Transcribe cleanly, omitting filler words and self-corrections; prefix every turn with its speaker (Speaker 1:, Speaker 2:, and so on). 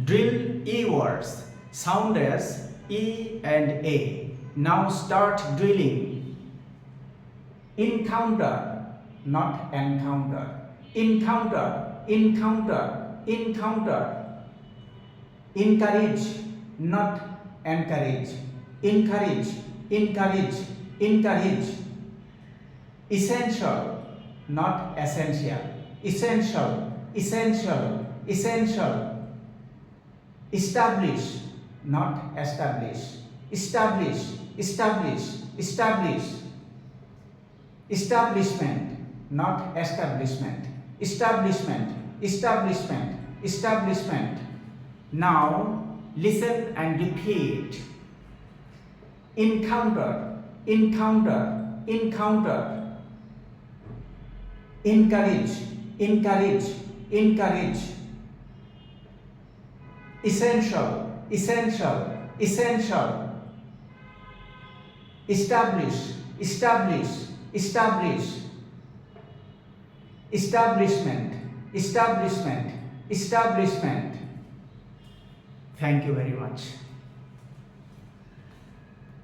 Speaker 1: Drill E words. Sound as E and A. Now start drilling. Encounter, not encounter. Encounter, encounter, encounter. Encourage, not encourage. Encourage, encourage, encourage. Essential, not essential. Essential, essential, essential. Establish, not establish. Establish, establish, establish. Establishment, not establishment. Establishment, establishment, establishment. Now listen and repeat. Encounter, encounter, encounter. Encourage, encourage, encourage. Essential, essential, essential. Establish, establish, establish. Establishment, establishment, establishment. Thank you very much.